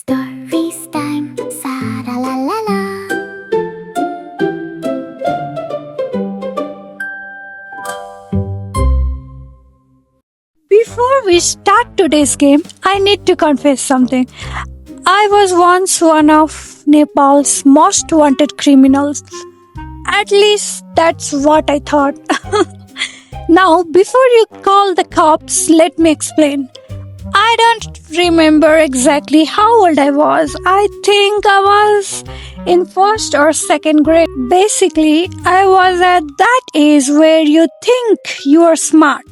Stories time, sa la la la la. Before we start today's game, I need to confess something. I was once one of Nepal's most wanted criminals. At least that's what I thought. Now, before you call the cops, let me explain. I don't remember exactly how old I was. I think I was in first or second grade. Basically, I was at that age where you think you are smart,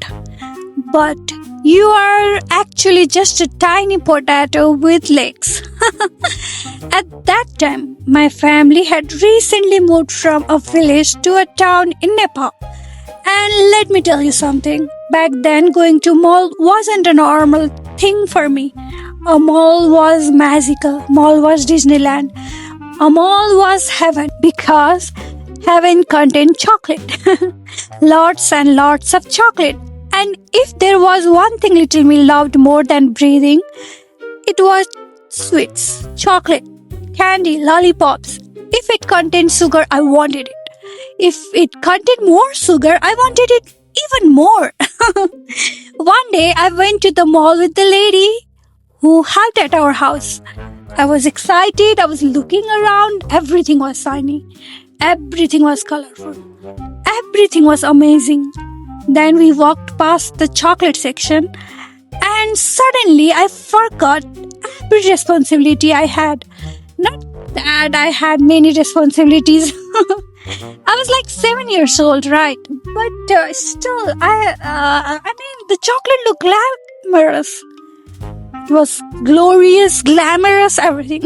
but you are actually just a tiny potato with legs. At that time, my family had recently moved from a village to a town in Nepal. And let me tell you something. Back then, going to mall wasn't a normal thing for me. A mall was magical. Mall was Disneyland. A mall was heaven because heaven contained chocolate. Lots and lots of chocolate. And if there was one thing little me loved more than breathing, it was sweets, chocolate, candy, lollipops. If it contained sugar, I wanted it. If it contained more sugar, I wanted it even more. One day, I went to the mall with the lady who helped at our house. I was excited. I was looking around. Everything was shiny. Everything was colorful. Everything was amazing. Then we walked past the chocolate section, and suddenly I forgot every responsibility I had. Not that I had many responsibilities. I was like 7 years old, right? But still, I mean, the chocolate looked glamorous. It was glorious, glamorous, everything.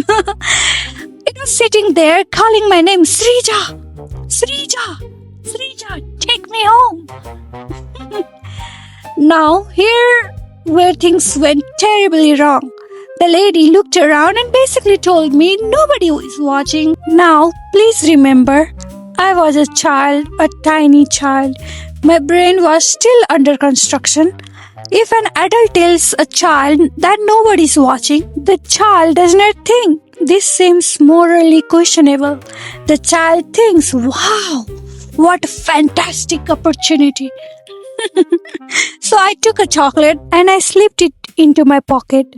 It was sitting there calling my name, Srija, Srija, Srija, take me home. Now, here where things went terribly wrong. The lady looked around and basically told me nobody is watching. Now, please remember, I was a child, a tiny child. My brain was still under construction. If an adult tells a child that nobody is watching, the child does not think this seems morally questionable. The child thinks, wow, what a fantastic opportunity. So I took a chocolate and I slipped it into my pocket.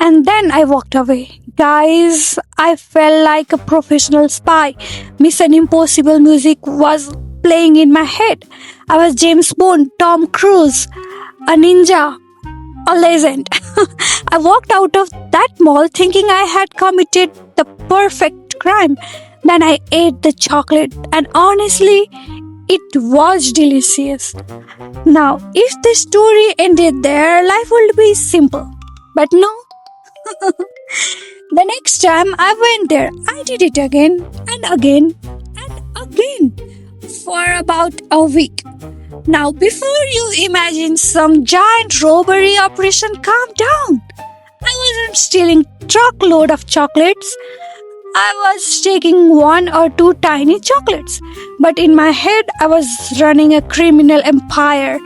And then I walked away. Guys, I felt like a professional spy. Mission Impossible music was playing in my head. I was James Bond, Tom Cruise, a ninja, a legend. I walked out of that mall thinking I had committed the perfect crime. Then I ate the chocolate, and honestly, it was delicious. Now, if the story ended there, life would be simple. But no. The next time I went there, I did it again and again and again for about a week. Now, before you imagine some giant robbery operation, calm down. I wasn't stealing truckload of chocolates. I was taking one or two tiny chocolates. But in my head, I was running a criminal empire.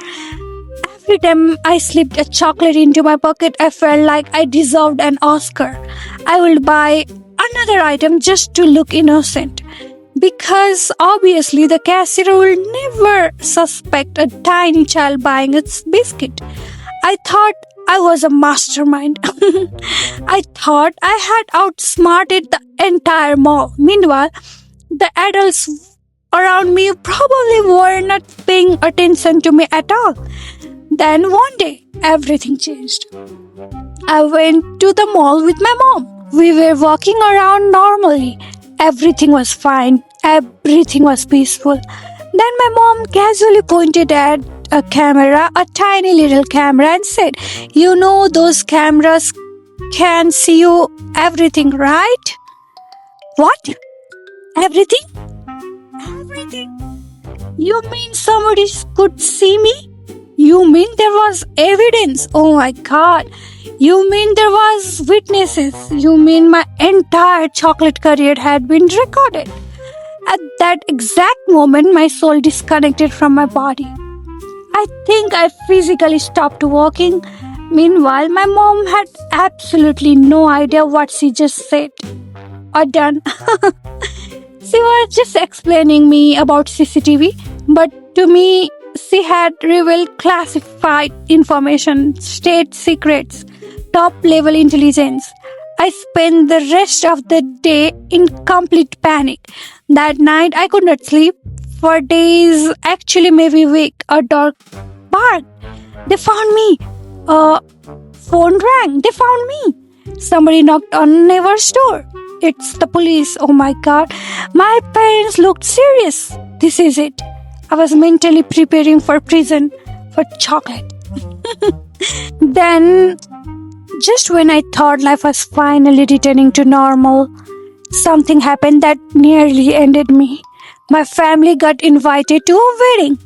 Every time I slipped a chocolate into my pocket, I felt like I deserved an Oscar. I would buy another item just to look innocent. Because obviously the cashier will never suspect a tiny child buying its biscuit. I thought I was a mastermind. I thought I had outsmarted the entire mall. Meanwhile, the adults around me probably were not paying attention to me at all. Then one day, everything changed. I went to the mall with my mom. We were walking around normally. Everything was fine. Everything was peaceful. Then my mom casually pointed at a camera, a tiny little camera, and said, "You know those cameras can see you everything, right?" What? Everything? Everything? You mean somebody could see me? You mean there was evidence? Oh my God. You mean there was witnesses? You mean my entire chocolate career had been recorded? At that exact moment, my soul disconnected from my body. I think I physically stopped walking. Meanwhile, my mom had absolutely no idea what she just said or done. She was just explaining me about CCTV, but to me, she had revealed classified information, state secrets, top level intelligence. I spent the rest of the day in complete panic. That night, I could not sleep for days, actually, maybe week. A dog barked. They found me. A phone rang. They found me. Somebody knocked on neighbor's door. It's the police. Oh my god. My parents looked serious. This is it. I was mentally preparing for prison, for chocolate. Then, just when I thought life was finally returning to normal, something happened that nearly ended me. My family got invited to a wedding.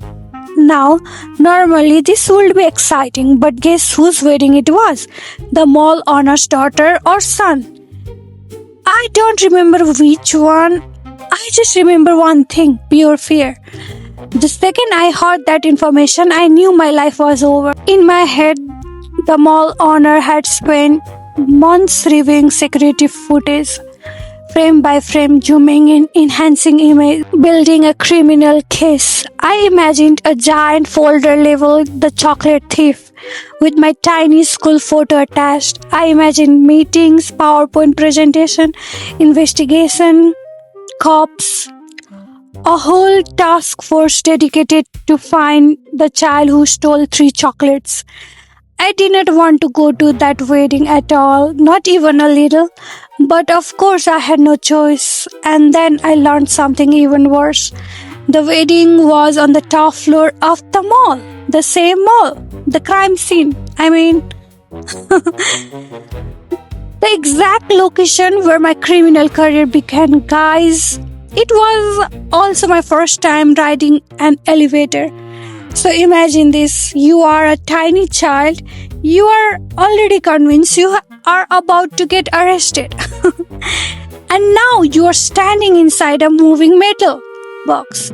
Now, normally this would be exciting, but guess whose wedding it was? The mall owner's daughter or son. I don't remember which one. I just remember one thing, pure fear. The second I heard that information, I knew my life was over. In my head, the mall owner had spent months reviewing security footage, frame by frame, zooming in, enhancing image, building a criminal case. I imagined a giant folder labeled The Chocolate Thief with my tiny school photo attached. I imagined meetings, PowerPoint presentation, investigation, cops, a whole task force dedicated to find the child who stole 3 chocolates. I did not want to go to that wedding at all, not even a little. But of course, I had no choice. And then I learned something even worse. The wedding was on the top floor of the mall, the same mall, the crime scene. The exact location where my criminal career began, guys. It was also my first time riding an elevator. So imagine this, you are a tiny child, you are already convinced you are about to get arrested. And now you are standing inside a moving metal box.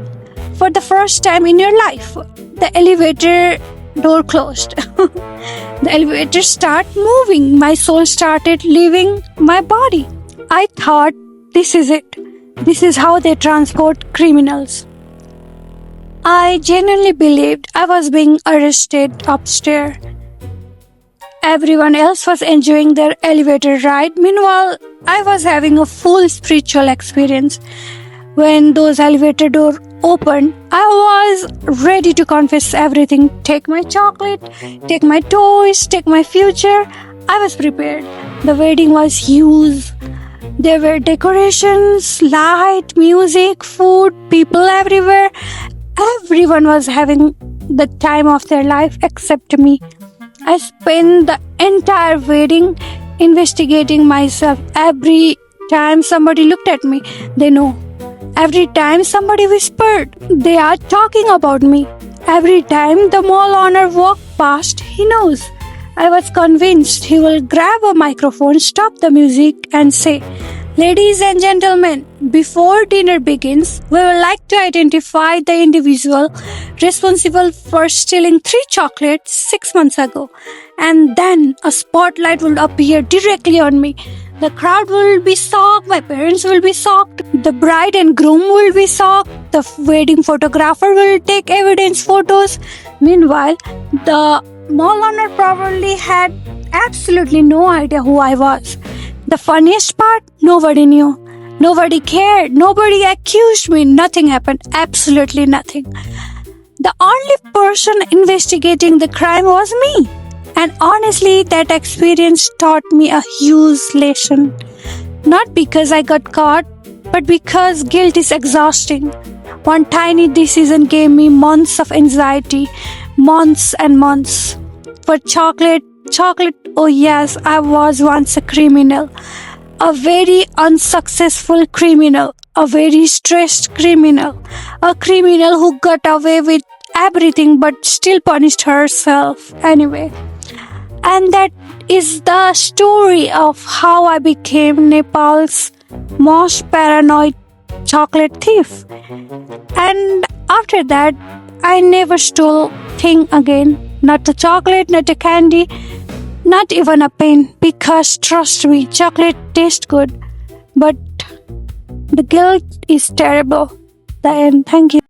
For the first time in your life, the elevator door closed. The elevator started moving, my soul started leaving my body. I thought, this is it. This is how they transport criminals. I genuinely believed I was being arrested upstairs. Everyone else was enjoying their elevator ride. Meanwhile, I was having a full spiritual experience. When those elevator doors opened, I was ready to confess everything. Take my chocolate, take my toys, take my future. I was prepared. The wedding was huge. There were decorations, light, music, food, people everywhere. Everyone was having the time of their life except me. I spent the entire wedding investigating myself. Every time somebody looked at me, they know. Every time somebody whispered, they are talking about me. Every time the mall owner walked past, he knows. I was convinced he will grab a microphone, stop the music, and say, "Ladies and gentlemen, before dinner begins, we would like to identify the individual responsible for stealing 3 chocolates 6 months ago." And then a spotlight will appear directly on me. The crowd will be shocked, my parents will be shocked, the bride and groom will be shocked, the wedding photographer will take evidence photos. Meanwhile, the mall owner probably had absolutely no idea who I was. The funniest part, nobody knew. Nobody cared. Nobody accused me. Nothing happened. Absolutely nothing. The only person investigating the crime was me. And honestly, that experience taught me a huge lesson. Not because I got caught, but because guilt is exhausting. One tiny decision gave me months of anxiety. Months and months. For chocolate, oh yes, I was once a criminal. A very unsuccessful criminal. A very stressed criminal. A criminal who got away with everything but still punished herself anyway. And that is the story of how I became Nepal's most paranoid chocolate thief. And after that, I never stole thing again. Not a chocolate, not a candy, Not even a pain, because trust me, chocolate tastes good, but the guilt is terrible. The end. Thank you.